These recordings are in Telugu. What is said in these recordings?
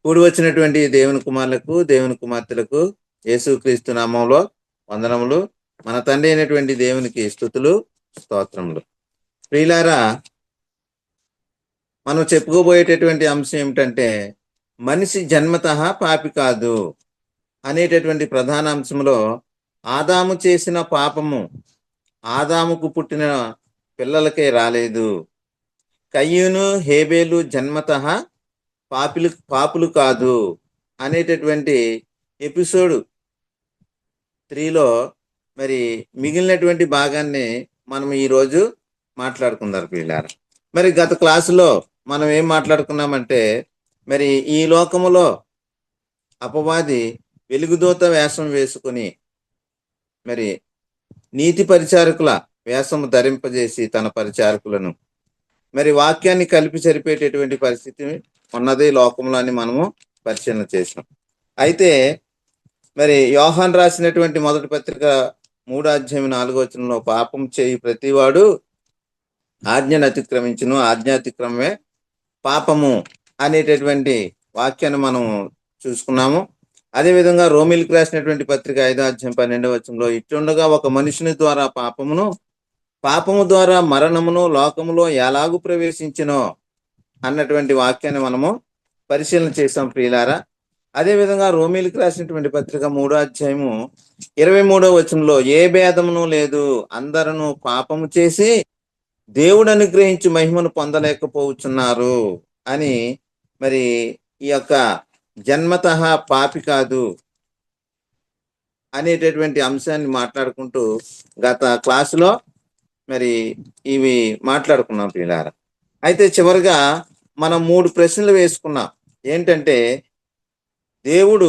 కూడి వచ్చినటువంటి దేవుని కుమారులకు, దేవుని కుమార్తెలకు యేసుక్రీస్తు నామంలో వందనములు. మన తండ్రి అయినటువంటి దేవునికి స్తుతులు, స్తోత్రములు. ప్రియులారా, మనం చెప్పుకోబోయేటటువంటి అంశం ఏమిటంటే, మనిషి జన్మతః పాపి కాదు అనేటటువంటి ప్రధాన అంశంలో ఆదాము చేసిన పాపము ఆదాముకు పుట్టిన పిల్లలకే రాలేదు. కయ్యూను, హేబేలు జన్మతః పాపులు కాదు అనేటటువంటి ఎపిసోడ్ 3లో మరి మిగిలినటువంటి భాగాన్ని మనం ఈరోజు మాట్లాడుకుందాం పిల్లారా. మరి గత క్లాసులో మనం ఏం మాట్లాడుకున్నామంటే, మరి ఈ లోకములో అపవాది వెలుగుదూత వేషం వేసుకుని మరి నీతి పరిచారకుల వేషము ధరింపజేసి తన పరిచారకులను మరి వాక్యాన్ని కలిపి సరిపేటటువంటి పరిస్థితి ఉన్నది లోకంలో అని మనము పరిశీలన చేసాం. అయితే మరి యోహాన్ రాసినటువంటి మొదటి పత్రిక 3:4 పాపం చేయి ప్రతివాడు ఆజ్ఞను అతిక్రమించును, ఆజ్ఞాతిక్రమమే పాపము అనేటటువంటి వాక్యాన్ని మనం చూసుకున్నాము. అదేవిధంగా రోమిలకు రాసినటువంటి పత్రిక 5:12 ఇట్లుండగా ఒక మనుషుని ద్వారా పాపము ద్వారా మరణమును లోకములో ఎలాగూ ప్రవేశించినో అన్నటువంటి వాక్యాన్ని మనము పరిశీలన చేసాం ప్రియులారా. అదేవిధంగా రోమిలకు రాసినటువంటి పత్రిక 3:23 ఏ భేదమును లేదు, అందరూ పాపము చేసి దేవుడు అనుగ్రహించి మహిమను పొందలేకపోతున్నారు అని మరి ఈ యొక్క జన్మతః పాపి కాదు అనేటటువంటి అంశాన్ని మాట్లాడుకుంటూ గత క్లాసులో మరి ఇవి మాట్లాడుకున్నాం పిల్లారా. అయితే చివరిగా మనం 3 ప్రశ్నలు వేసుకున్నాం. ఏంటంటే, దేవుడు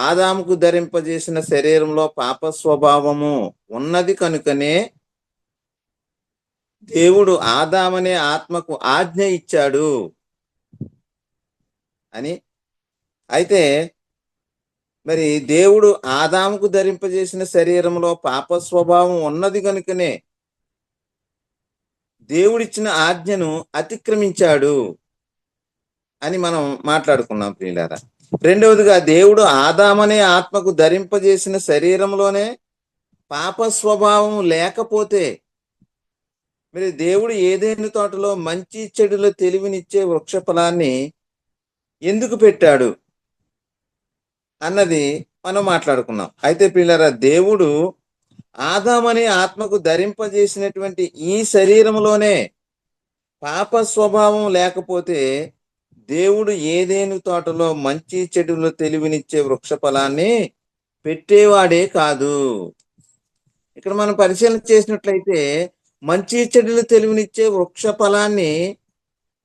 ఆదాముకు ధరింపజేసిన శరీరంలో పాప స్వభావము ఉన్నది కనుకనే దేవుడు ఆదామనే ఆత్మకు ఆజ్ఞ ఇచ్చాడు అని. అయితే మరి దేవుడు ఆదాముకు ధరింపజేసిన శరీరంలో పాప స్వభావం ఉన్నది కనుకనే దేవుడిచ్చిన ఆజ్ఞను అతిక్రమించాడు అని మనం మాట్లాడుకున్నాం ప్రియులారా. రెండవదిగా, దేవుడు ఆదామనే ఆత్మకు ధరింపజేసిన శరీరంలోనే పాప స్వభావం లేకపోతే మరి దేవుడు ఏదైనా తోటలో మంచి చెడుల తెలివినిచ్చే వృక్ష ఫలాన్ని ఎందుకు పెట్టాడు అన్నది మనం మాట్లాడుకున్నాం. అయితే ప్రియులారా, దేవుడు ఆదామనే ఆత్మకు ధరింపజేసినటువంటి ఈ శరీరంలోనే పాప స్వభావం లేకపోతే దేవుడు ఏదేను తోటలో మంచి చెడులు తెలివినిచ్చే వృక్ష ఫలాన్ని పెట్టేవాడే కాదు. ఇక్కడ మనం పరిశీలన చేసినట్లయితే మంచి చెడులు తెలివినిచ్చే వృక్ష ఫలాన్ని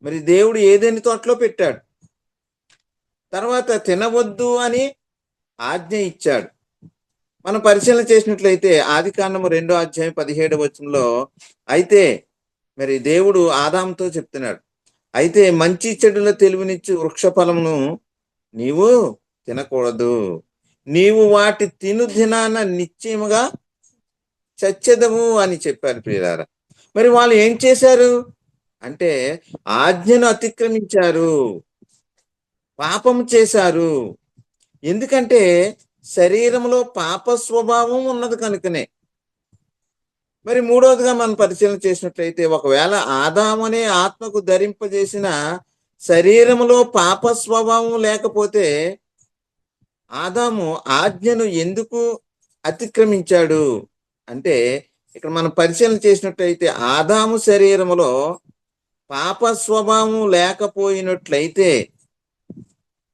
మరి దేవుడు ఏదేని తోటలో పెట్టాడు. తర్వాత తినవద్దు అని ఆజ్ఞ ఇచ్చాడు. మనం పరిశీలన చేసినట్లయితే ఆదికాండము 2:17 అయితే మరి దేవుడు ఆదాముతో చెప్తున్నాడు, అయితే మంచి చెడుల తెలివినిచ్చు వృక్ష ఫలమును నీవు తినకూడదు, నీవు వాటి తిను దినాన నిశ్చయముగా చచ్చెదవు అని చెప్పారు ప్రియులారా. మరి వాళ్ళు ఏం చేశారు అంటే ఆజ్ఞను అతిక్రమించారు, పాపం చేశారు. ఎందుకంటే శరీరంలో పాప స్వభావం ఉన్నది కనుకనే. మరి మూడవదిగా మనం పరిశీలన చేసినట్లయితే, ఒకవేళ ఆదాము అనే ఆత్మకు ధరింపజేసిన శరీరంలో పాప స్వభావం లేకపోతే ఆదాము ఆజ్ఞను ఎందుకు అతిక్రమించాడు అంటే, ఇక్కడ మనం పరిశీలన చేసినట్లయితే ఆదాము శరీరంలో పాప స్వభావం లేకపోయినట్లయితే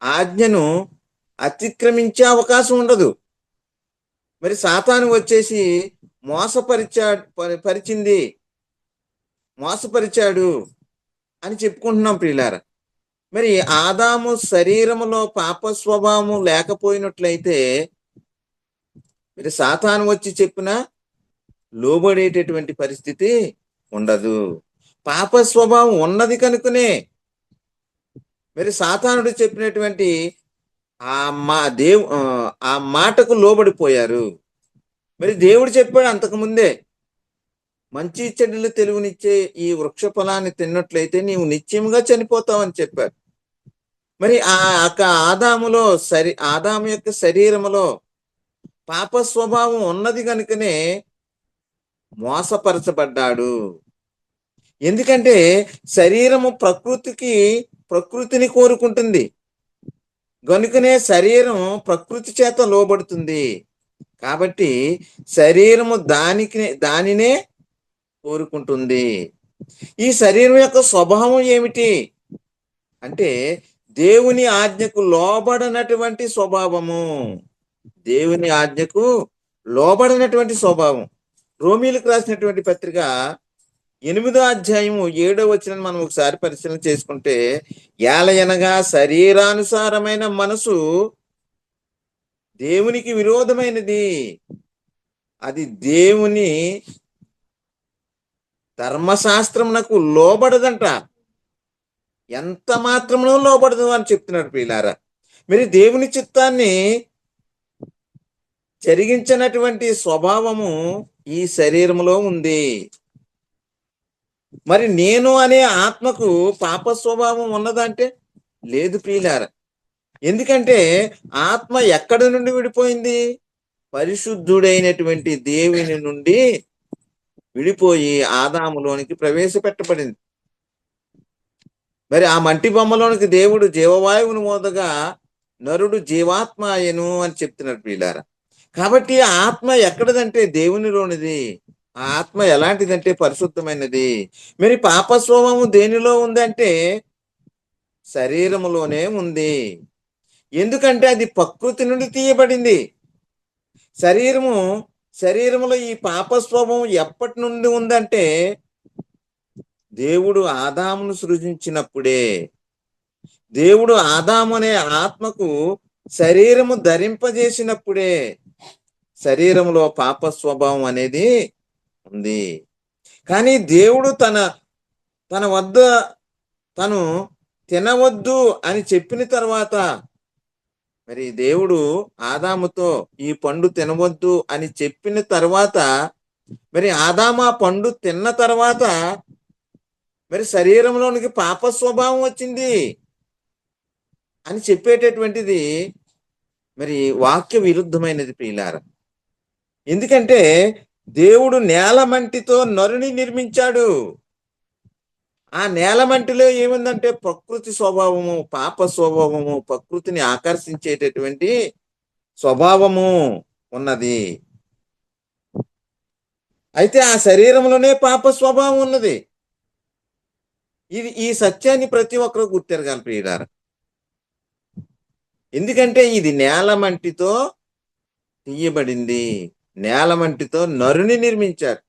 ఆజ్ఞను అతిక్రమించే అవకాశం ఉండదు. మరి సాతాను వచ్చేసి మోసపరిచాడు అని చెప్పుకుంటున్నాం ప్రియులారా. మరి ఆదాము శరీరములో పాప స్వభావం లేకపోయినట్లయితే మరి సాతాను వచ్చి చెప్పినా లోబడేటటువంటి పరిస్థితి ఉండదు. పాప స్వభావం ఉన్నది కనుకనే మరి సాతానుడు చెప్పినటువంటి ఆ మాటకు లోబడిపోయారు. మరి దేవుడు చెప్పాడు అంతకుముందే, మంచి చెడులు తెలివినిచ్చే ఈ వృక్ష ఫలాన్ని తిన్నట్లయితే నీవు నిశ్చయంగా చనిపోతావని చెప్పాడు. మరి ఆ యొక్క ఆదాము యొక్క శరీరములో పాప స్వభావం ఉన్నది కనుకనే మోసపరచబడ్డాడు. ఎందుకంటే శరీరము ప్రకృతిని కోరుకుంటుంది గనుకనే శరీరం ప్రకృతి చేత లోబడుతుంది. కాబట్టి శరీరము దానినే కోరుకుంటుంది. ఈ శరీరం యొక్క స్వభావం ఏమిటి అంటే దేవుని ఆజ్ఞకు లోబడనటువంటి స్వభావము. దేవుని ఆజ్ఞకు లోబడినటువంటి స్వభావం. రోమీలకు రాసినటువంటి పత్రిక 8వ అధ్యాయము 7వ వచనం మనం ఒకసారి పరిశీలన చేసుకుంటే, ఏలయనగా శరీరానుసారమైన మనసు దేవునికి విరోధమైనది, అది దేవుని ధర్మశాస్త్రమునకు లోబడదంట. ఎంత మాత్రమునో లోబడదు అని చెప్తున్నాడు ప్రియులారా. మరి దేవుని చిత్తాన్ని జరిగించినటువంటి స్వభావము ఈ శరీరములో ఉంది. మరి నేను అనే ఆత్మకు పాప స్వభావం ఉన్నదంటే లేదు ప్రియులారా. ఎందుకంటే ఆత్మ ఎక్కడి నుండి విడిపోయింది? పరిశుద్ధుడైనటువంటి దేవుని నుండి విడిపోయి ఆదాములోనికి ప్రవేశపెట్టబడింది. మరి ఆ మంటి బొమ్మలోనికి దేవుడు జీవవాయువును మోదగా నరుడు జీవాత్మ అయ్యను అని చెప్తున్నాడు ప్రియులారా. కాబట్టి ఆత్మ ఎక్కడదంటే దేవునిలోనిది. ఆ ఆత్మ ఎలాంటిదంటే పరిశుద్ధమైనది. మరి పాప స్వభావం దేనిలో ఉందంటే శరీరములోనే ఉంది. ఎందుకంటే అది ప్రకృతి నుండి తీయబడింది. శరీరములో ఈ పాప స్వభావం ఎప్పటి నుండి ఉందంటే దేవుడు ఆదామును సృజించినప్పుడే. దేవుడు ఆదాము అనే ఆత్మకు శరీరము ధరింపజేసినప్పుడే శరీరములో పాప స్వభావం అనేది ఉంది. కానీ దేవుడు తన వద్ద తను తినవద్దు అని చెప్పిన తర్వాత, మరి దేవుడు ఆదాముతో ఈ పండు తినవద్దు అని చెప్పిన తర్వాత, మరి ఆదాము ఆ పండు తిన్న తర్వాత మరి శరీరంలోనికి పాప స్వభావం వచ్చింది అని చెప్పేటటువంటిది మరి వాక్య విరుద్ధమైనది ప్రియులారా. ఎందుకంటే దేవుడు నేలమంటితో నరుని నిర్మించాడు. ఆ నేలమంటిలో ఏముందంటే ప్రకృతి స్వభావము, పాప స్వభావము, ప్రకృతిని ఆకర్షించేటటువంటి స్వభావము ఉన్నది. అయితే ఆ శరీరంలోనే పాప స్వభావం ఉన్నది. ఈ సత్యాన్ని ప్రతి ఒక్కరు గుర్తెరగాలి ప్రియులారా. ఎందుకంటే ఇది నేలమంటితో తీయబడింది. నేలమంటితో నరుని నిర్మించారు.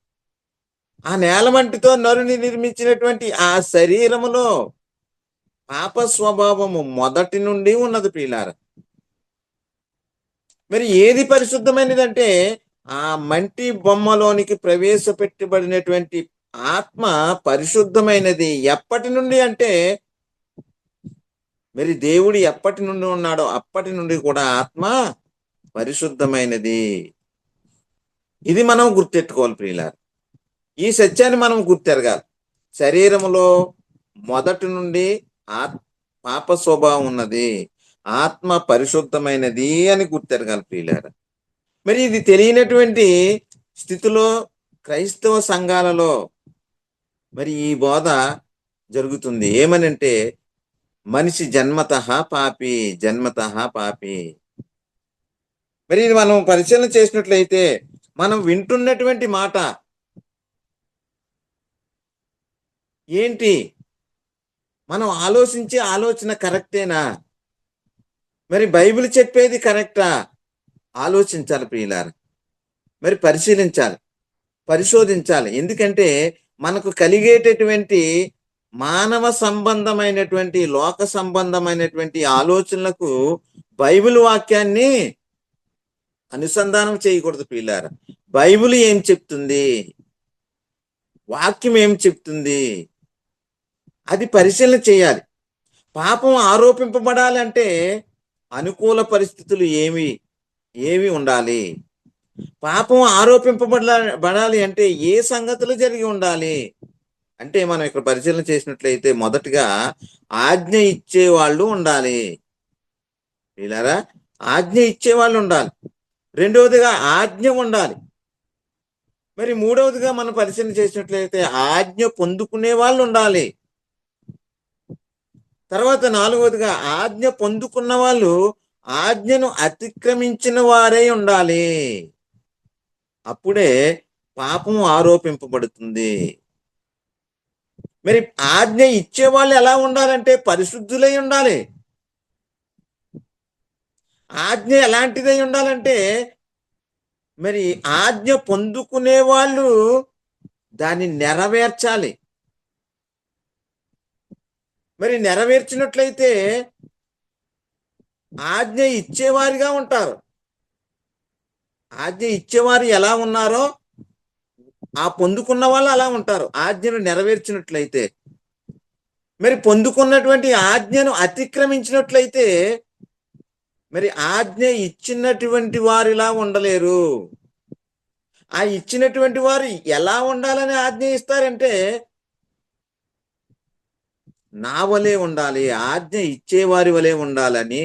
ఆ నేలమంటితో నరుని నిర్మించినటువంటి ఆ శరీరములో పాప స్వభావము మొదటి నుండి ఉన్నది ప్రియులారా. మరి ఏది పరిశుద్ధమైనదంటే ఆ మంటి బొమ్మలోనికి ప్రవేశపెట్టబడినటువంటి ఆత్మ పరిశుద్ధమైనది. ఎప్పటి నుండి అంటే మరి దేవుడు ఎప్పటి నుండి ఉన్నాడో అప్పటి నుండి కూడా ఆత్మ పరిశుద్ధమైనది. ఇది మనం గుర్తెట్టుకోవాలి ప్రియులారా. ఈ సత్యాన్ని మనం గుర్తెరగాలి. శరీరములో మొదటి నుండి పాప స్వభావం ఉన్నది, ఆత్మ పరిశుద్ధమైనది అని గుర్తెరగాలి ప్రియులారా. మరి ఇది తెలియనటువంటి స్థితిలో క్రైస్తవ సంఘాలలో మరి ఈ బోధ జరుగుతుంది. ఏమనంటే మనిషి జన్మతః పాపి. మరి ఇది మనం పరిశీలన చేసినట్లయితే మనం వింటున్నటువంటి మాట ఏంటి? మనం ఆలోచించే ఆలోచన కరెక్టేనా? మరి బైబిల్ చెప్పేది కరెక్టా? ఆలోచించాలి ప్రియులారా. మరి పరిశీలించాలి, పరిశోధించాలి. ఎందుకంటే మనకు కలిగేటటువంటి మానవ సంబంధమైనటువంటి, లోక సంబంధమైనటువంటి ఆలోచనలకు బైబిల్ వాక్యాన్ని అనుసంధానం చేయకూడదు ప్రియులారా. బైబిల్ ఏం చెప్తుంది, వాక్యం ఏం చెప్తుంది, అది పరిశీలన చేయాలి. పాపం ఆరోపింపబడాలంటే అనుకూల పరిస్థితులు ఏవి ఉండాలి? పాపం ఆరోపింపబడాలి అంటే ఏ సంగతులు జరిగి ఉండాలి? అంటే మనం ఇక్కడ పరిశీలన చేసినట్లయితే మొదటగా ఆజ్ఞ ఇచ్చే వాళ్ళు ఉండాలి. వీళ్ళారా, ఆజ్ఞ ఇచ్చేవాళ్ళు ఉండాలి. రెండవదిగా ఆజ్ఞ ఉండాలి. మరి మూడవదిగా మనం పరిశీలన చేసినట్లయితే ఆజ్ఞ పొందుకునే వాళ్ళు ఉండాలి. తర్వాత నాలుగవదిగా ఆజ్ఞ పొందుకున్న వాళ్ళు ఆజ్ఞను అతిక్రమించిన వారే ఉండాలి. అప్పుడే పాపము ఆరోపింపబడుతుంది. మరి ఆజ్ఞ ఇచ్చేవాళ్ళు ఎలా ఉండాలంటే పరిశుద్ధులై ఉండాలి. ఆజ్ఞ ఎలాంటిదై ఉండాలంటే మరి ఆజ్ఞ పొందుకునే వాళ్ళు దాన్ని నెరవేర్చాలి. మరి నెరవేర్చినట్లయితే ఆజ్ఞ ఇచ్చేవారిగా ఉంటారు. ఆజ్ఞ ఇచ్చేవారు ఎలా ఉన్నారో ఆ పొందుకున్న వాళ్ళు అలా ఉంటారు ఆజ్ఞను నెరవేర్చినట్లయితే. మరి పొందుకున్నటువంటి ఆజ్ఞను అతిక్రమించినట్లయితే మరి ఆజ్ఞ ఇచ్చినటువంటి వారిలా ఉండలేరు. ఆ ఇచ్చినటువంటి వారు ఎలా ఉండాలని ఆజ్ఞ ఇస్తారంటే నా వలే ఉండాలి, ఆజ్ఞ ఇచ్చేవారి వలే ఉండాలని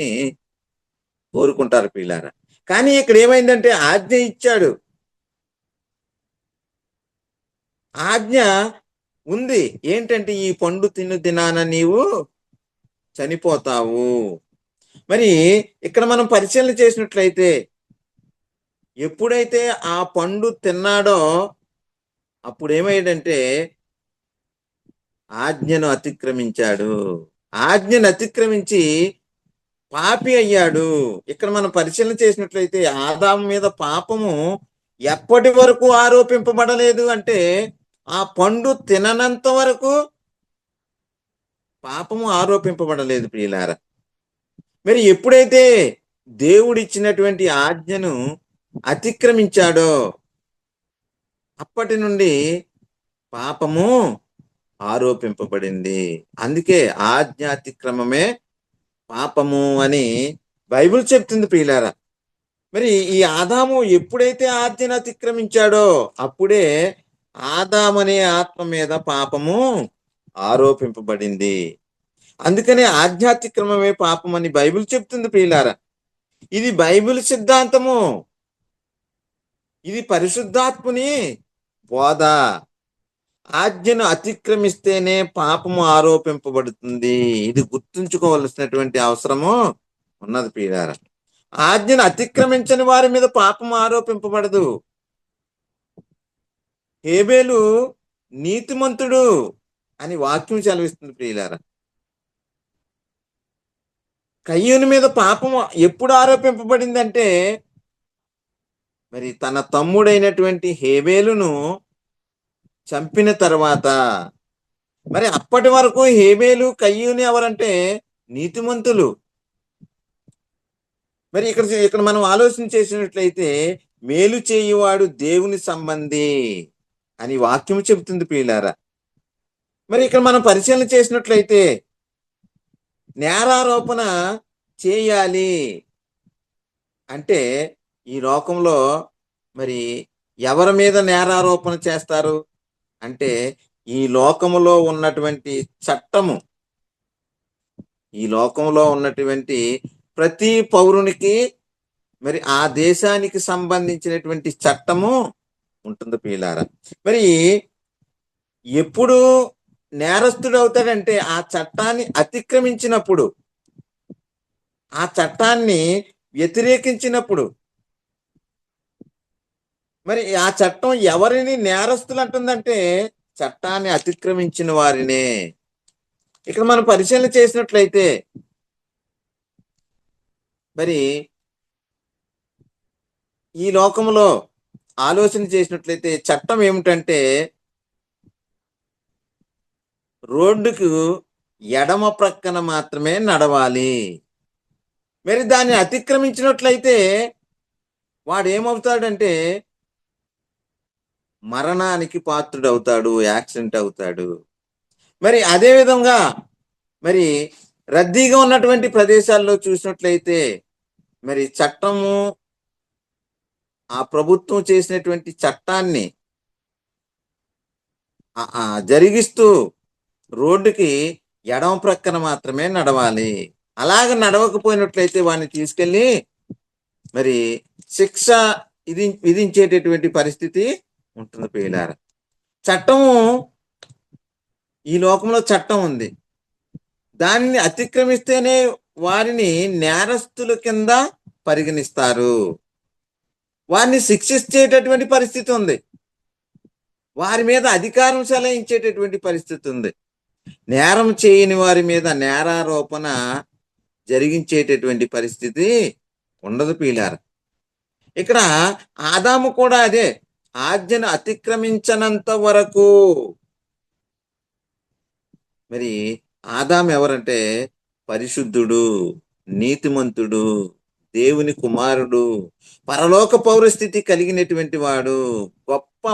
కోరుకుంటారు పిల్లారా. కానీ ఇక్కడ ఏమైందంటే ఆజ్ఞ ఇచ్చాడు, ఆజ్ఞ ఉంది ఏంటంటే ఈ పండు తిను దినాన నీవు చనిపోతావు. మరి ఇక్కడ మనం పరిశీలన చేసినట్లయితే ఎప్పుడైతే ఆ పండు తిన్నాడో అప్పుడు ఏమయ్యాడంటే ఆజ్ఞను అతిక్రమించాడు. ఆజ్ఞను అతిక్రమించి పాపి అయ్యాడు. ఇక్కడ మనం పరిశీలన చేసినట్లయితే ఆదాము మీద పాపము ఎప్పటి వరకు ఆరోపింపబడలేదు అంటే ఆ పండు తిననంత వరకు పాపము ఆరోపింపబడలేదు ప్రియులారా. మరి ఎప్పుడైతే దేవుడిచ్చినటువంటి ఆజ్ఞను అతిక్రమించాడో అప్పటి నుండి పాపము ఆరోపింపబడింది. అందుకే ఆజ్ఞాతిక్రమమే పాపము అని బైబిల్ చెప్తుంది ప్రియులారా. మరి ఈ ఆదాము ఎప్పుడైతే ఆజ్ఞను అతిక్రమించాడో అప్పుడే ఆదాము అనే ఆత్మ మీద పాపము ఆరోపింపబడింది. అందుకనే ఆధ్యాత్మిక్రమమే పాపం అని బైబిల్ చెప్తుంది ప్రియులారా. ఇది బైబిల్ సిద్ధాంతము, ఇది పరిశుద్ధాత్ముని బోధ. ఆజ్ఞను అతిక్రమిస్తేనే పాపము ఆరోపింపబడుతుంది. ఇది గుర్తుంచుకోవలసినటువంటి అవసరము ఉన్నది ప్రియులారా. ఆజ్ఞను అతిక్రమించని వారి మీద పాపము ఆరోపింపబడదు. హేబేలు నీతిమంతుడు అని వాక్యం సెలవిస్తుంది ప్రియులారా. కయ్యూని మీద పాపం ఎప్పుడు ఆరోపింపబడిందంటే మరి తన తమ్ముడైనటువంటి హేబేలును చంపిన తర్వాత. మరి అప్పటి వరకు హేబేలు కయ్యూని ఎవరంటే నీతిమంతులు. మరి ఇక్కడ మనం ఆలోచన చేసినట్లయితే మేలు చేయువాడు దేవుని సంబంధి అని వాక్యం చెబుతుంది ప్రియులారా. మరి ఇక్కడ మనం పరిశీలన చేసినట్లయితే నేరారోపణ చేయాలి అంటే ఈ లోకంలో మరి ఎవరి మీద నేరారోపణ చేస్తారు అంటే ఈ లోకములో ఉన్నటువంటి చట్టము, ఈ లోకంలో ఉన్నటువంటి ప్రతి పౌరునికి మరి ఆ దేశానికి సంబంధించినటువంటి చట్టము ఉంటుంది ప్రియులారా. మరి ఎప్పుడు నేరస్తుడు అవుతాడంటే ఆ చట్టాన్ని అతిక్రమించినప్పుడు, ఆ చట్టాన్ని వ్యతిరేకించినప్పుడు. మరి ఆ చట్టం ఎవరిని నేరస్తులు అంటుందంటే చట్టాన్ని అతిక్రమించిన వారినే. ఇక్కడ మనం పరిశీలన చేసినట్లయితే మరి ఈ లోకంలో ఆలోచన చేసినట్లయితే చట్టం ఏమిటంటే రోడ్డుకు ఎడమ ప్రక్కన మాత్రమే నడవాలి. మరి దాన్ని అతిక్రమించినట్లయితే వాడు ఏమవుతాడంటే మరణానికి పాత్రుడవుతాడు, యాక్సిడెంట్ అవుతాడు. మరి అదే విధంగా మరి రద్దీగా ఉన్నటువంటి ప్రదేశాల్లో చూసినట్లయితే మరి చట్టము, ఆ ప్రభుత్వం చేసినటువంటి చట్టాన్ని జరిగిస్తూ రోడ్డుకి ఎడమ ప్రక్కన మాత్రమే నడవాలి. అలాగ నడవకపోయినట్లయితే వాడిని తీసుకెళ్ళి మరి శిక్ష విధించేటటువంటి పరిస్థితి ఉంటుంది ప్రియులారా. చట్టము, ఈ లోకంలో చట్టం ఉంది. దానిని అతిక్రమిస్తేనే వారిని నేరస్తుల కింద పరిగణిస్తారు. వారిని శిక్షించేటటువంటి పరిస్థితి ఉంది. వారి మీద అధికారం చెలాయించేటటువంటి పరిస్థితి ఉంది. నేరం చేయని వారి మీద నేరారోపణ జరిగించేటటువంటి పరిస్థితి ఉండదు ప్రియులారా. ఇక్కడ ఆదాము కూడా అదే, ఆజ్ఞను అతిక్రమించనంత వరకు. మరి ఆదాము ఎవరంటే పరిశుద్ధుడు, నీతిమంతుడు, దేవుని కుమారుడు, పరలోక పౌరస్థితి కలిగినటువంటి వాడు, గొప్ప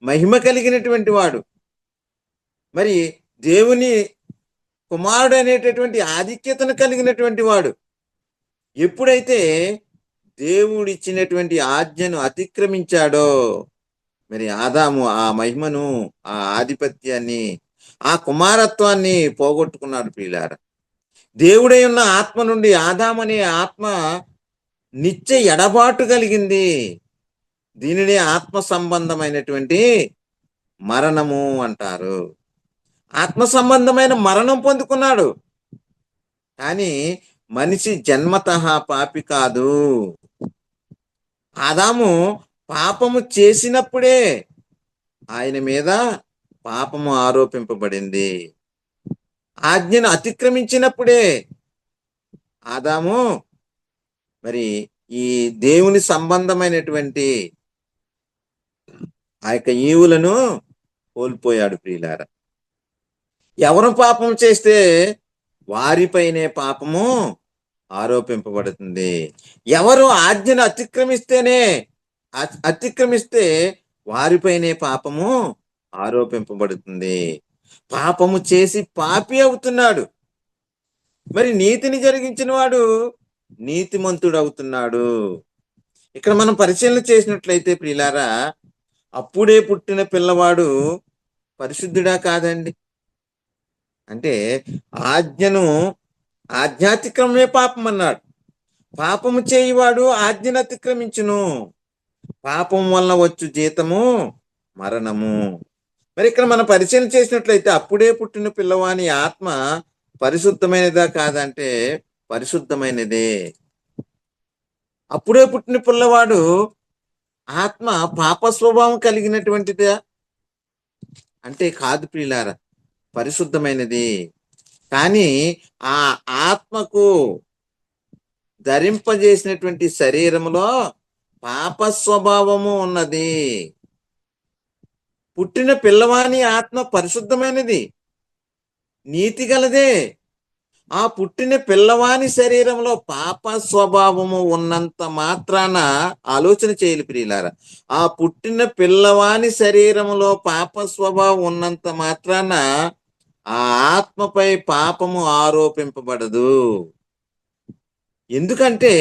మహిమ కలిగినటువంటి వాడు, మరి దేవుని కుమారుడు అనేటటువంటి ఆధిక్యతను కలిగినటువంటి వాడు. ఎప్పుడైతే దేవుడిచ్చినటువంటి ఆజ్ఞను అతిక్రమించాడో మరి ఆదాము ఆ మహిమను, ఆ ఆధిపత్యాన్ని, ఆ కుమారత్వాన్ని పోగొట్టుకున్నాడు ప్రియులారా. దేవుడై ఉన్న ఆత్మ నుండి ఆదాము అనే ఆత్మ నిత్య ఎడబాటు కలిగింది. దీనినే ఆత్మ సంబంధమైనటువంటి మరణము అంటారు. ఆత్మ సంబంధమైన మరణం పొందుకున్నాడు. కానీ మనిషి జన్మతః పాపి కాదు. ఆదాము పాపము చేసినప్పుడే ఆయన మీద పాపము ఆరోపింపబడింది. ఆజ్ఞను అతిక్రమించినప్పుడే ఆదాము మరి ఈ దేవుని సంబంధమైనటువంటి ఆ యొక్క ఈవులను కోల్పోయాడు ప్రియులారా. ఎవరు పాపం చేస్తే వారిపైనే పాపము ఆరోపింపబడుతుంది. ఎవరు ఆజ్ఞను అతిక్రమిస్తే వారిపైనే పాపము ఆరోపింపబడుతుంది. పాపము చేసి పాపి అవుతున్నాడు. మరి నీతిని జరిగించిన వాడు నీతిమంతుడు అవుతున్నాడు. ఇక్కడ మనం పరిశీలన చేసినట్లయితే ప్రియులారా, అప్పుడే పుట్టిన పిల్లవాడు పరిశుద్ధుడా కాదండి? అంటే ఆజ్ఞాతిక్రమే పాపం అన్నాడు. పాపము చేయువాడు ఆజ్ఞను అతిక్రమించును, పాపం వలన వచ్చు జీతము మరణము. మరి ఇక్కడ మనం పరిశీలన చేసినట్లయితే అప్పుడే పుట్టిన పిల్లవాని ఆత్మ పరిశుద్ధమైనదా కాదంటే పరిశుద్ధమైనదే. అప్పుడే పుట్టిన పిల్లవాడు ఆత్మ పాప స్వభావం కలిగినటువంటిదా అంటే కాదు ప్రియులారా, పరిశుద్ధమైనది. కానీ ఆ ఆత్మకు ధరింపజేసినటువంటి శరీరంలో పాప స్వభావము ఉన్నది. పుట్టిన పిల్లవాని ఆత్మ పరిశుద్ధమైనది, నీతి గలదే. ఆ పుట్టిన పిల్లవాని శరీరంలో పాప స్వభావము ఉన్నంత మాత్రాన ఆలోచన చేయాలి ప్రియులారా. ఆ పుట్టిన పిల్లవాని శరీరంలో పాప స్వభావం ఉన్నంత మాత్రాన ఆ ఆత్మపై పాపము ఆరోపింపబడదు. ఎందుకంటే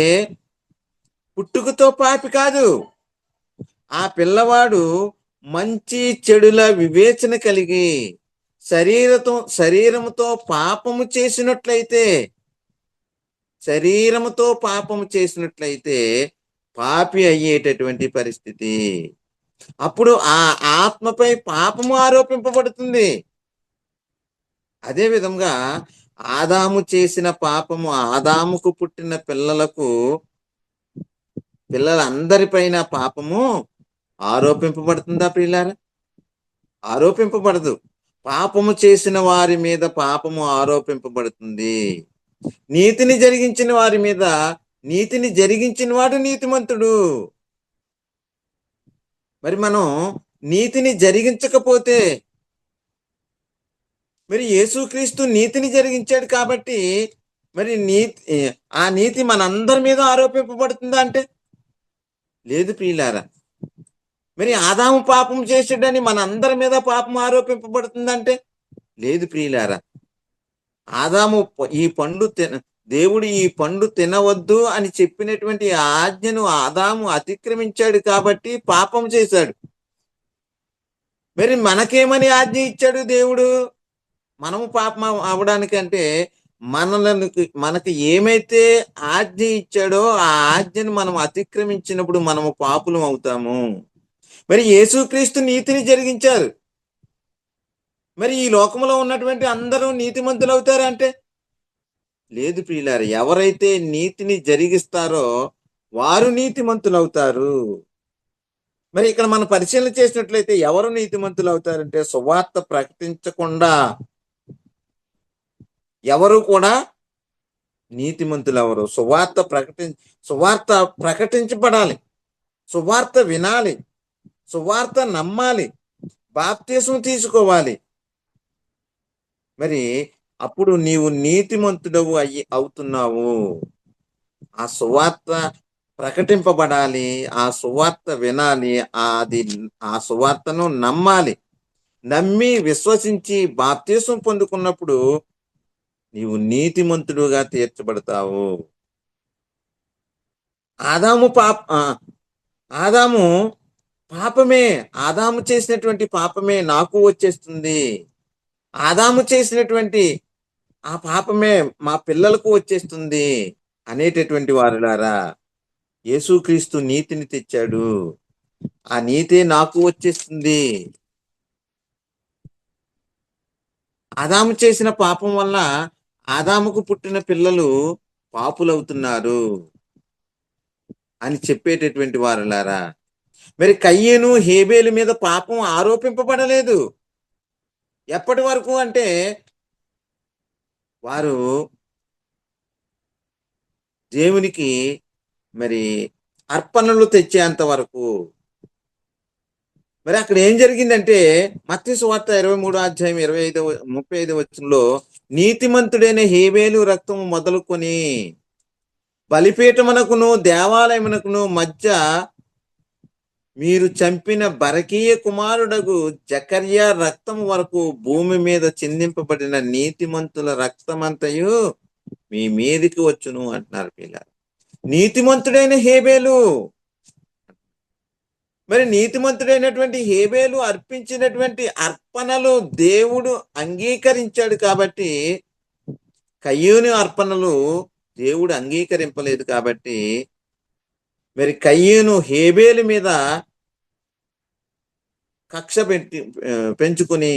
పుట్టుకతో పాపి కాదు. ఆ పిల్లవాడు మంచి చెడుల వివేచన కలిగి శరీరముతో పాపము చేసినట్లయితే పాపి అయ్యేటటువంటి పరిస్థితి. అప్పుడు ఆ ఆత్మపై పాపము ఆరోపింపబడుతుంది. అదే విధంగా ఆదాము చేసిన పాపము ఆదాముకు పుట్టిన పిల్లలందరిపైన పాపము ఆరోపింపబడుతుందా ప్రియులారా? ఆరోపింపబడదు. పాపము చేసిన వారి మీద పాపము ఆరోపింపబడుతుంది. నీతిని జరిగించిన వారి మీద నీతిని జరిగించిన వాడు నీతిమంతుడు. మరి మనం నీతిని జరిగించకపోతే, మరి యేసుక్రీస్తు నీతిని జరిగించాడు కాబట్టి మరి ఆ నీతి మనందరి మీద ఆరోపింపబడుతుందా అంటే లేదు ప్రియులారా. మరి ఆదాము పాపం చేసాడని మనందరి మీద పాపం ఆరోపింపబడుతుందంటే లేదు ప్రియులారా. ఆదాము దేవుడు ఈ పండు తినవద్దు అని చెప్పినటువంటి ఆజ్ఞను ఆదాము అతిక్రమించాడు కాబట్టి పాపం చేశాడు. మరి మనకేమని ఆజ్ఞ ఇచ్చాడు దేవుడు? మనము పాపం అవ్వడానికంటే మనకి ఏమైతే ఆజ్ఞ ఇచ్చాడో ఆ ఆజ్ఞను మనం అతిక్రమించినప్పుడు మనము పాపులం అవుతాము. మరి యేసుక్రీస్తు నీతిని జరిగించారు. మరి ఈ లోకంలో ఉన్నటువంటి అందరూ నీతిమంతులు అవుతారా అంటే? లేదు ప్రియులారా. ఎవరైతే నీతిని జరిగిస్తారో వారు నీతిమంతులవుతారు. మరి ఇక్కడ మనం పరిశీలన చేసినట్లయితే ఎవరు నీతిమంతులవుతారంటే సువార్త ప్రకటించకుండా ఎవరు కూడా నీతిమంతులెవరు. సువార్త ప్రకటించబడాలి. సువార్త వినాలి. సువార్త నమ్మాలి. బాప్తిస్మం తీసుకోవాలి. మరి అప్పుడు నీవు నీతిమంతుడవు అవుతున్నావు. ఆ సువార్త ప్రకటింపబడాలి. ఆ సువార్త వినాలి. ఆ సువార్తను నమ్మాలి. నమ్మి విశ్వసించి బాప్తిస్మం పొందుకున్నప్పుడు నీవు నీతిమంతుడుగా తీర్చబడతావు. ఆదాము పాప ఆ, ఆదాము పాపమే. ఆదాము చేసినటువంటి పాపమే నాకు వచ్చేస్తుంది. ఆదాము చేసినటువంటి ఆ పాపమే మా పిల్లలకు వచ్చేస్తుంది అనేటటువంటి వారులారా, యేసుక్రీస్తు నీతిని తెచ్చాడు. ఆ నీతే నాకు వచ్చేస్తుంది. ఆదాము చేసిన పాపం వల్ల ఆదాముకు పుట్టిన పిల్లలు పాపులవుతున్నారు అని చెప్పేటటువంటి వారులారా, మరి కయ్యేను హేబేలు మీద పాపం ఆరోపింపబడలేదు. ఎప్పటి వరకు అంటే వారు దేవునికి మరి అర్పణలు తెచ్చేంత వరకు. మరి అక్కడ ఏం జరిగిందంటే మత్తయి సువార్త 23 అధ్యాయం 35 వచనంలో నీతిమంతుడైన హేబేలు రక్తము మొదలుకొని బలిపీఠమునకును దేవాలయమునకును మధ్య మీరు చంపిన బరకీయ కుమారుడగు జకర్యా రక్తం వరకు భూమి మీద చిందింపబడిన నీతిమంతుల రక్తమంతయు మీ మీదికి వచ్చును అంటున్నారు పిల్లలు. నీతిమంతుడైన హేబేలు, మరి నీతిమంతుడైనటువంటి హేబేలు అర్పించినటువంటి అర్పణలు దేవుడు అంగీకరించాడు కాబట్టి కయ్యూని అర్పణలు దేవుడు అంగీకరింపలేదు కాబట్టి మరి కయ్యూను హేబేలు మీద కక్ష పెంచుకుని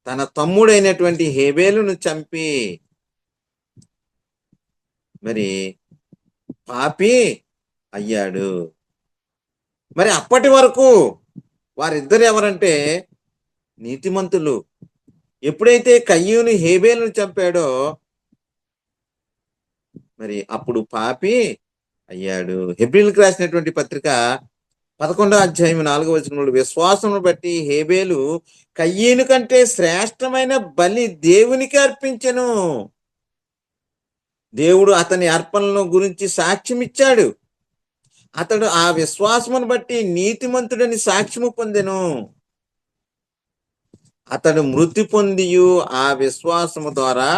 తన తమ్ముడైనటువంటి హేబేలును చంపి మరి పాపి అయ్యాడు. మరి అప్పటి వరకు వారిద్దరు ఎవరంటే నీతిమంతులు. ఎప్పుడైతే కయ్యూని హేబేలును చంపాడో మరి అప్పుడు పాపి అయ్యాడు. హెబ్రీయులకు రాసినటువంటి పత్రిక 11వ అధ్యాయం 4వ వచనంలో విశ్వాసమును బట్టి హేబేలు కయ్యూను కంటే శ్రేష్టమైన బలి దేవునికి అర్పించెను. దేవుడు అతని అర్పణలను గురించి సాక్ష్యం ఇచ్చాడు. అతడు ఆ విశ్వాసమును బట్టి నీతిమంతుడని సాక్ష్యము పొందెను. అతడు మృతి పొందియు ఆ విశ్వాసము ద్వారా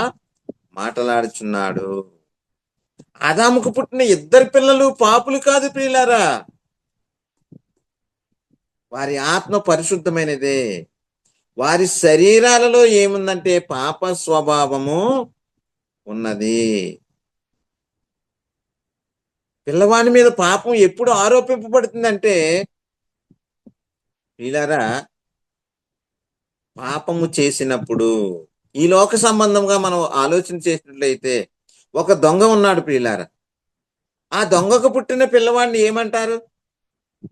మాట్లాడుచున్నాడు. ఆదాముకు పుట్టిన ఇద్దరు పిల్లలు పాపులు కాదు ప్రియులారా. వారి ఆత్మ పరిశుద్ధమైనదే. వారి శరీరాలలో ఏముందంటే పాప స్వభావము ఉన్నది. పిల్లవాని మీద పాపం ఎప్పుడు ఆరోపింపబడుతుందంటే ప్రియులారా, పాపము చేసినప్పుడు. ఈ లోక సంబంధంగా మనం ఆలోచన చేసినట్లయితే ఒక దొంగ ఉన్నాడు ప్రియులారా. ఆ దొంగకు పుట్టిన పిల్లవాడిని ఏమంటారు?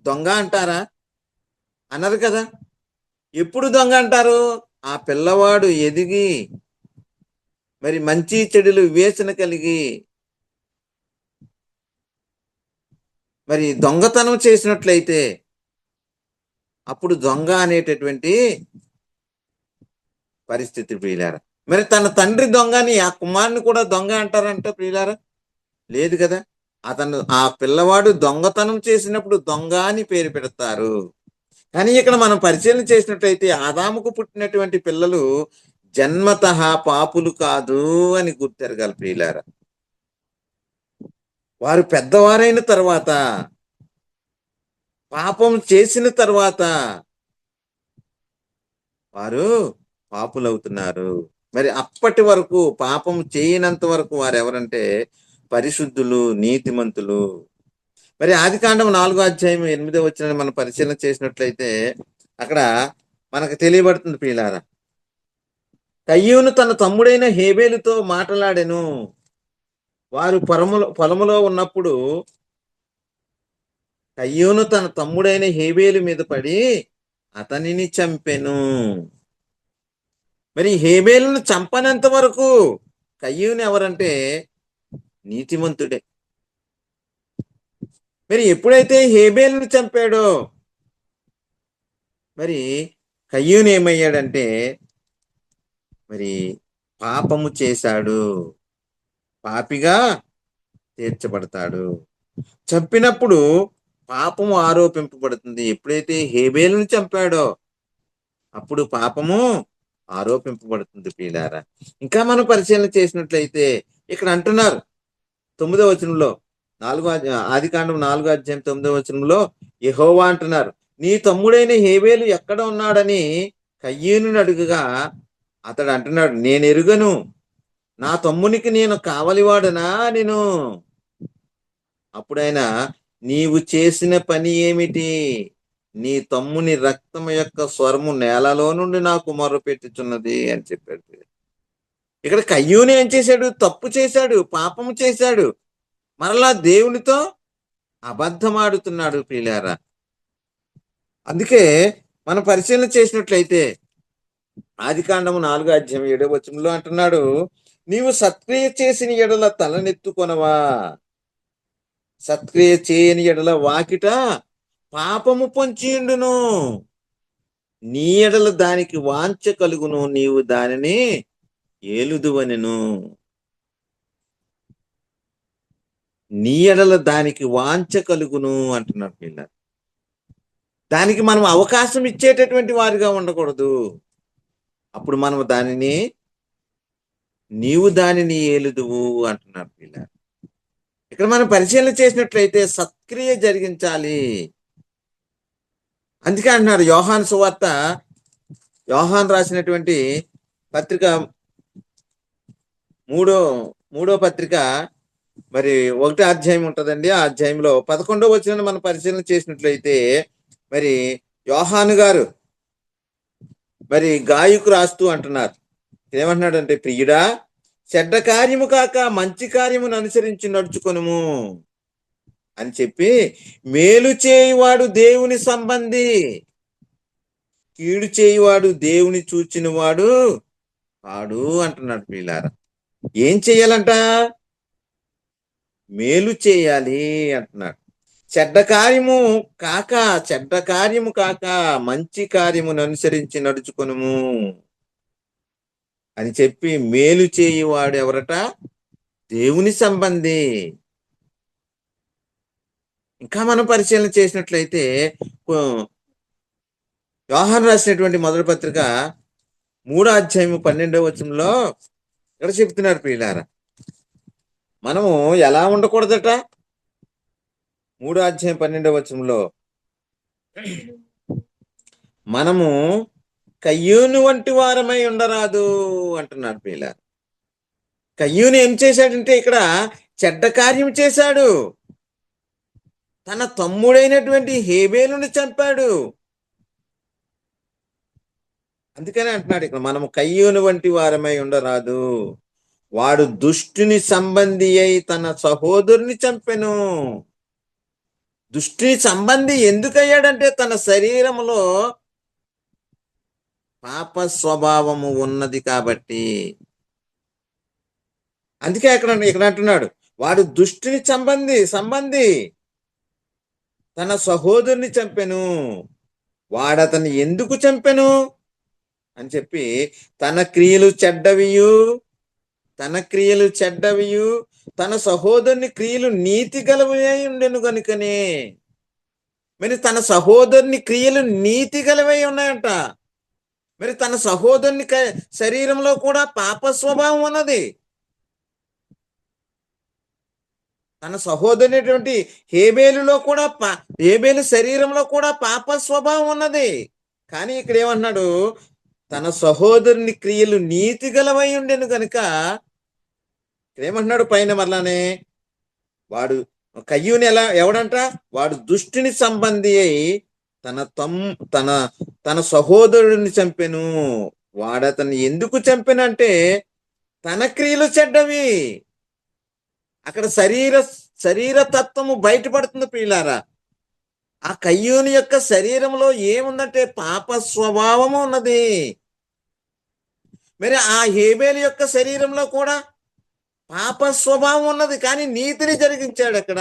దొంగ అంటారా? అనరు కదా. ఎప్పుడు దొంగ అంటారు? ఆ పిల్లవాడు ఎదిగి మరి మంచి చెడులు వివేచన కలిగి మరి దొంగతనం చేసినట్లయితే అప్పుడు దొంగ అనేటటువంటి పరిస్థితి ప్రియులారా. మరి తన తండ్రి దొంగని ఆ కుమారుని కూడా దొంగ అంటారంట ప్రియులారా? లేదు కదా. ఆ పిల్లవాడు దొంగతనం చేసినప్పుడు దొంగ అని పేరు పెడతారు. కానీ ఇక్కడ మనం పరిశీలన చేసినట్లయితే ఆదాముకు పుట్టినటువంటి పిల్లలు జన్మతః పాపులు కాదు అని గుర్తెరగాలి ప్రియులారా. వారు పెద్దవారైన తర్వాత, పాపం చేసిన తర్వాత వారు పాపులవుతున్నారు. మరి అప్పటి వరకు పాపం చేయనంత వరకు వారు ఎవరంటే పరిశుద్ధులు, నీతిమంతులు. మరి ఆదికాండం 4వ అధ్యాయం 8వ వచనాన్ని మనం పరిశీలన చేసినట్లయితే అక్కడ మనకు తెలియబడుతుంది ప్రియులారా. కయ్యూను తన తమ్ముడైన హేబేలుతో మాటలాడెను. వారు పొలములో ఉన్నప్పుడు కయ్యూను తన తమ్ముడైన హేబేలు మీద పడి అతనిని చంపెను. మరి హేబేలును చంపనంత వరకు కయ్యూను ఎవరంటే నీతిమంతుడే. మరి ఎప్పుడైతే హేబేలును చంపాడో మరి కయ్యూను ఏమయ్యాడంటే మరి పాపము చేశాడు, పాపిగా తీర్చబడతాడు. చంపినప్పుడు పాపము ఆరోపింపబడుతుంది. ఎప్పుడైతే హేబేలును చంపాడో అప్పుడు పాపము ఆరోపింపబడుతుంది ప్రియులారా. ఇంకా మనం పరిశీలన చేసినట్లయితే ఇక్కడ అంటున్నారు 9వ వచనంలో, ఆదికాండం 4వ అధ్యాయం 9వ వచనంలో యెహోవా అంటున్నారు, నీ తమ్ముడైన హేబేలు ఎక్కడ ఉన్నాడని కయ్యూనుని అడుగగా అతడు అంటున్నాడు, నేను ఎరుగను, నా తమ్మునికి నేను కావలివాడనా నేను. అప్పుడైనా నీవు చేసిన పని ఏమిటి? నీ తమ్ముని రక్తము యొక్క స్వరము నేలలో నుండి నాకు మొర్రపెట్టుచున్నది అని చెప్పాడు. ఇక్కడ కయ్యూని ఏం చేశాడు? తప్పు చేశాడు, పాపము చేశాడు, మరలా దేవునితో అబద్ధమాడుతున్నాడు ప్రియులారా. అందుకే మనం పరిశీలన చేసినట్లయితే ఆదికాండము 4వ అధ్యాయం 7వ వచనంలో అంటున్నాడు, నీవు సత్క్రియ చేసిన ఎడల తలనెత్తుకొనవా, సత్క్రియ చేయని ఎడల వాకిట పాపము పొంచియుండును, నీ ఎడల దానికి వాంఛ కలుగును, నీవు దానిని ఏలుదువనెను. నీ ఎడల దానికి వాంఛ కలుగును అంటున్నారు పిల్లలు. దానికి మనం అవకాశం ఇచ్చేటటువంటి వారిగా ఉండకూడదు. అప్పుడు మనం నీవు దానిని ఏలుదువు అంటున్నారు పిల్లలు. ఇక్కడ మనం పరిశీలన చేసినట్లయితే సత్క్రియ జరిగించాలి. అందుకే అంటున్నారు యోహాను సువార్త, యోహాను రాసినటువంటి పత్రిక మూడో పత్రిక మరి 1వ అధ్యాయం ఉంటుందండి. ఆ అధ్యాయంలో 11వ వచనాన్ని మనం పరిశీలన చేసినట్లయితే మరి యోహాను గారు మరి గాయకు రాస్తూ అంటున్నారు, ఏమంటున్నాడంటే, ప్రియుడా, చెడ్డ కార్యము కాక మంచి కార్యమును అనుసరించి నడుచుకొనుము అని చెప్పి, మేలు చేయువాడు దేవుని సంబంధి, కీడు చేయువాడు దేవుని చూచిన వాడు కాడు అంటున్నాడు ప్రియులారా. ఏం చెయ్యాలంట? మేలు చేయాలి అంటున్నాడు. చెడ్డ కార్యము కాక మంచి కార్యమును అనుసరించి నడుచుకొనుము అని చెప్పి, మేలు చేయువాడు ఎవరట? దేవుని సంబంధి. ఇంకా మనం పరిశీలన చేసినట్లయితే యోహాను రాసినటువంటి మొదటి పత్రిక 3వ అధ్యాయం 12వ వచనంలో ఇక్కడ చెప్తున్నారు ప్రియులారా, మనము ఎలా ఉండకూడదట? 3వ అధ్యాయం 12వ వచనంలో మనము కయ్యూను వంటి వారమై ఉండరాదు అంటున్నాడు ప్రియులారా. కయ్యూను ఏం చేశాడంటే ఇక్కడ చెడ్డ కార్యం చేశాడు, తన తమ్ముడైనటువంటి హేబేలుని చంపాడు. అందుకనే అంటున్నాడు ఇక్కడ, మనము కయ్యూను వంటి వారమై ఉండరాదు, వాడు దుష్టుని సంబంధి అయి తన సహోదరుని చంపెను. దుష్టుని సంబంధి ఎందుకయ్యాడంటే తన శరీరంలో పాప స్వభావము ఉన్నది కాబట్టి. అందుకే ఇక్కడ అంటున్నాడు, వాడు దుష్టుని సంబంధి తన సహోదరుని చంపెను. వాడతన్ని ఎందుకు చంపెను అని చెప్పి, తన క్రియలు చెడ్డవియు తన సహోదరుని క్రియలు నీతి గలవై ఉండెను గనుకనే. మరి తన సహోదరుని క్రియలు నీతి గలవై ఉన్నాయంట. మరి తన సహోదరుని శరీరంలో కూడా పాప స్వభావం ఉన్నది. తన సహోదరునటువంటి హేబేలు శరీరంలో కూడా పాప స్వభావం ఉన్నది. కానీ ఇక్కడ ఏమన్నాడు? తన సహోదరుని క్రియలు నీతి గలవై ఉండెను గనుక ఏమంటున్నాడు పైన మరలానే, వాడు కయ్యూని ఎవడంట, వాడు దుష్టుని సంబంధి అయి తన తన తన సహోదరుడిని చంపెను. వాడతన్ని ఎందుకు చంపెనంటే తన క్రియలు చెడ్డవి. అక్కడ శరీర తత్వము బయటపడుతుంది ప్రియులారా. ఆ కయ్యూని యొక్క శరీరంలో ఏముందంటే పాప స్వభావము ఉన్నది. మరి ఆ హేబేలు యొక్క శరీరంలో కూడా పాప స్వభావం ఉన్నది, కానీ నీతిని జరిగించాడు అక్కడ.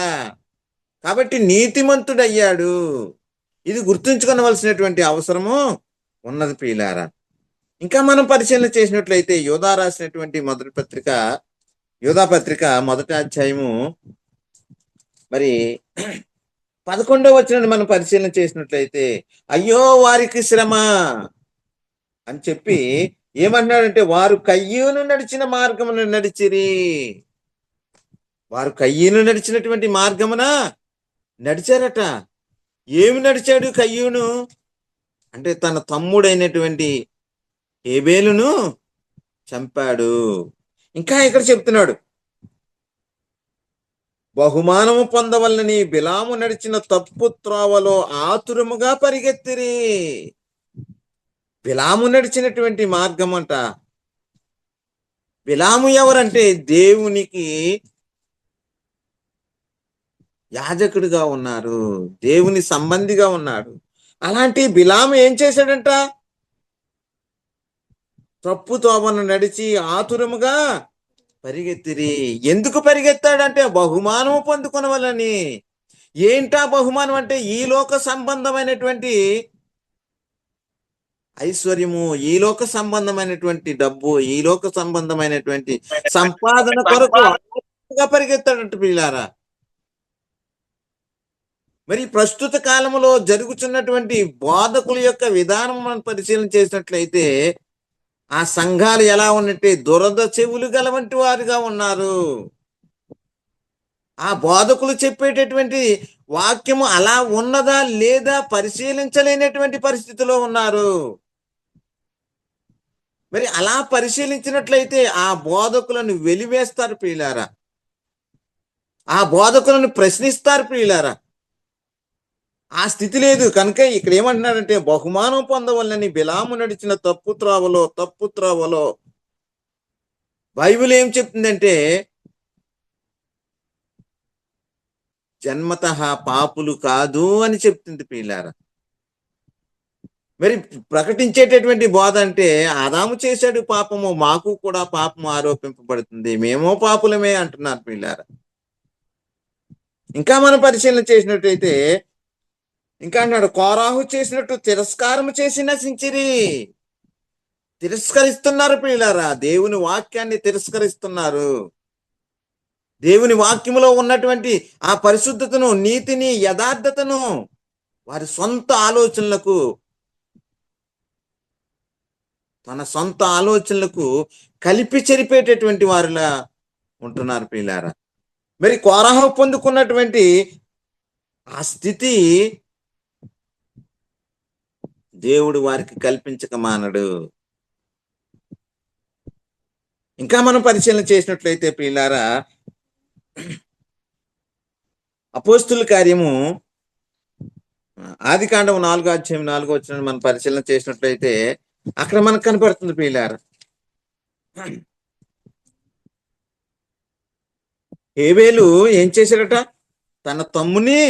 కాబట్టి నీతిమంతుడయ్యాడు. ఇది గుర్తుంచుకోవలసినటువంటి అవసరము ఉన్నది ప్రియులారా. ఇంకా మనం పరిశీలన చేసినట్లయితే యోధా రాసినటువంటి మొదటి పత్రిక, యోధా పత్రిక మొదటి అధ్యాయము మరి 11వ వచనాన్ని మనం పరిశీలన చేసినట్లయితే, అయ్యో వారికి శ్రమ అని చెప్పి ఏమన్నాడంటే, వారు కయ్యూను నడిచిన మార్గమును నడిచిరి. వారు కయ్యూను నడిచినటువంటి మార్గమున నడిచారట. ఏమి నడిచాడు కయ్యూను అంటే తన తమ్ముడైనటువంటి హేబేలును చంపాడు. ఇంకా ఇక్కడ చెప్తున్నాడు, బహుమానము పొందవలనని బిలాము నడిచిన తప్పు త్రోవలో ఆతురముగా పరిగెత్తిరి. బిలాము నడిచినటువంటి మార్గం అంట. బిలాము ఎవరంటే దేవునికి యాజకుడిగా ఉన్నారు, దేవుని సంబంధిగా ఉన్నాడు. అలాంటి బిలాము ఏం చేశాడంట, తప్పు తోవను నడిచి ఆతురముగా పరిగెత్తిరి. ఎందుకు పరిగెత్తాడంటే బహుమానము పొందుకొనవలని. ఏంటా బహుమానం అంటే ఈ లోక సంబంధమైనటువంటి ఐశ్వర్యము, ఈ లోక సంబంధమైనటువంటి డబ్బు, ఈ లోక సంబంధమైనటువంటి సంపాదన కొరకు పరిగెత్తాడంట పిల్లారా. మరి ప్రస్తుత కాలంలో జరుగుతున్నటువంటి బోధకుల యొక్క విధానం మనం పరిశీలన చేసినట్లయితే ఆ సంఘాలు ఎలా ఉన్నట్టే దురద చెవులు గలవంటి వారుగా ఉన్నారు. ఆ బోధకులు చెప్పేటటువంటి వాక్యము అలా ఉన్నదా లేదా పరిశీలించలేనటువంటి పరిస్థితిలో ఉన్నారు. మరి అలా పరిశీలించినట్లయితే ఆ బోధకులను వెలివేస్తారు ప్రియులారా, ఆ బోధకులను ప్రశ్నిస్తారు ప్రియులారా. ఆ స్థితి లేదు కనుక ఇక్కడ ఏమంటున్నాడంటే బహుమానం పొందవలని బిలాము నడిచిన తప్పు త్రోవలో బైబిల్ ఏం చెప్తుందంటే జన్మతః పాపులు కాదు అని చెప్తుంది ప్రియులారా. మరి ప్రకటించేటటువంటి బోధ అంటే ఆదాము చేశాడు పాపము, మాకు కూడా పాపము ఆరోపింపబడుతుంది, మేమో పాపులమే అంటున్నారు ప్రియులారా. ఇంకా మనం పరిశీలన చేసినట్టయితే ఇంకా అన్నాడు, కోరాహు చేసినట్టు తిరస్కారము చేసి నశించిరి. తిరస్కరిస్తున్నారు ప్రియులారా, దేవుని వాక్యాన్ని తిరస్కరిస్తున్నారు. దేవుని వాక్యములో ఉన్నటువంటి ఆ పరిశుద్ధతను, నీతిని, యథార్థతను వారి సొంత ఆలోచనలకు, తన సొంత ఆలోచనలకు కలిపి చెరిపేటటువంటి వారిలా ఉంటున్నారు ప్రియులారా. మరి కోరాహు పొందుకున్నటువంటి ఆ స్థితి దేవుడు వారికి కల్పించక మానడు. ఇంకా మనం పరిశీలన చేసినట్లయితే ప్రియులారా, అపోస్తుల కార్యము ఆదికాండం 4వ అధ్యాయం 4వ వచనాన్ని మనం పరిశీలన చేసినట్లయితే అక్కడ మనకు కనపడుతుంది ప్రియులారా, హేబేలు ఏం చేశాడట, తన తమ్ముని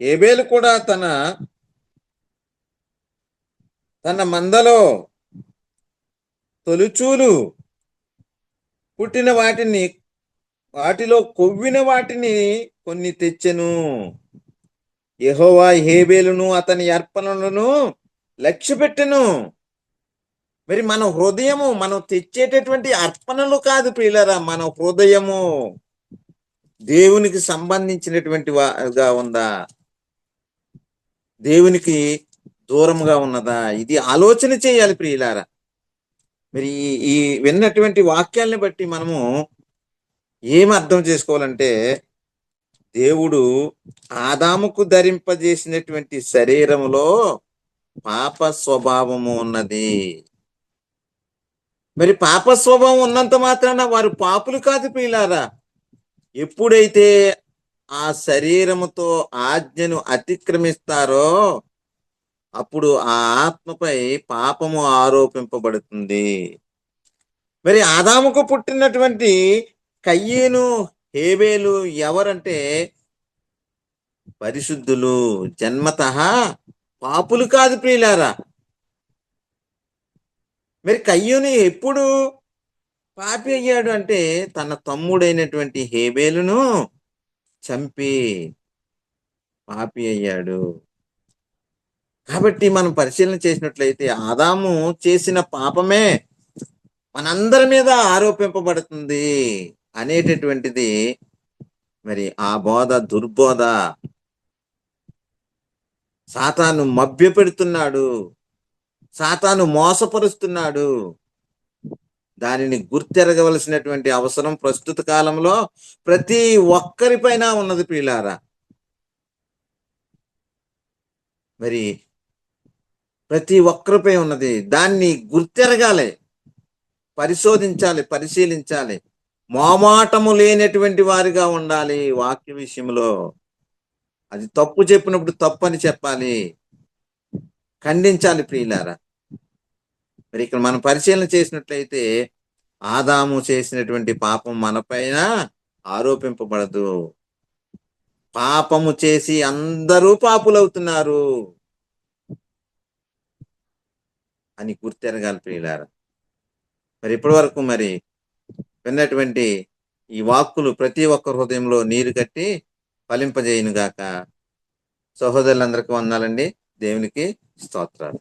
హేబేలు కూడా తన మందలో తొలుచూలు పుట్టిన వాటిలో కొవ్విన వాటిని కొన్ని తెచ్చెను. యెహోవా హేబేలును అతని అర్పణలను లక్ష్యపెట్టెను. మరి మన హృదయము, మనం తెచ్చేటటువంటి అర్పణలు కాదు ప్రియులారా, మన హృదయము దేవునికి సంబంధించినటువంటి గా ఉందా, దేవునికి దూరంగా ఉన్నదా, ఇది ఆలోచన చేయాలి ప్రియులారా. మరి ఈ విన్నటువంటి వాక్యాలను బట్టి మనము ఏం అర్థం చేసుకోవాలంటే, దేవుడు ఆదాముకు ధరింపజేసినటువంటి శరీరములో పాప స్వభావము ఉన్నది. మరి పాప స్వభావం ఉన్నంత మాత్రాన వారు పాపులు కాదు ప్రియులారా. ఎప్పుడైతే ఆ శరీరముతో ఆజ్ఞను అతిక్రమిస్తారో అప్పుడు ఆ ఆత్మపై పాపము ఆరోపింపబడుతుంది. మరి ఆదాముకు పుట్టినటువంటి కయ్యేను, హేబేలు ఎవరంటే పరిశుద్ధులు, జన్మతః పాపులు కాదు ప్రియులారా. మరి కయ్యూని ఎప్పుడు పాపి అయ్యాడు అంటే తన తమ్ముడైనటువంటి హేబేలును చంపి పాపి అయ్యాడు. కాబట్టి మనం పరిశీలన చేసినట్లయితే ఆదాము చేసిన పాపమే మనందరి మీద ఆరోపింపబడుతుంది అనేటటువంటిది మరి ఆ బోధ దుర్బోధ. సాతాను మభ్యపెడుతున్నాడు, సాతాను మోసపరుస్తున్నాడు. దానిని గుర్తెరగవలసినటువంటి అవసరం ప్రస్తుత కాలంలో ప్రతి ఒక్కరిపైన ఉన్నది ప్రియులారా. మరి ప్రతి ఒక్కరిపై ఉన్నది. దాన్ని గుర్తెరగాలి, పరిశోధించాలి, పరిశీలించాలి. మోమాటము లేనటువంటి వారిగా ఉండాలి వాక్య విషయంలో. అది తప్పు చెప్పినప్పుడు తప్పు అని చెప్పాలి, ఖండించాలి ప్రియులారా. మరి ఇక్కడ మనం పరిశీలన చేసినట్లయితే ఆదాము చేసినటువంటి పాపం మనపైన ఆరోపింపబడదు. పాపము చేసి అందరూ పాపులవుతున్నారు అని గుర్తెరగాలి ప్రియులారా. మరి ఇప్పటి వరకు మరి విన్నటువంటి ఈ వాక్కులు ప్రతి ఒక్కరి హృదయంలో నీరు కట్టి ఫలింపజేయును గాక. సహోదరులందరికీ వందనాలండి. దేవునికి స్తోత్రాలు.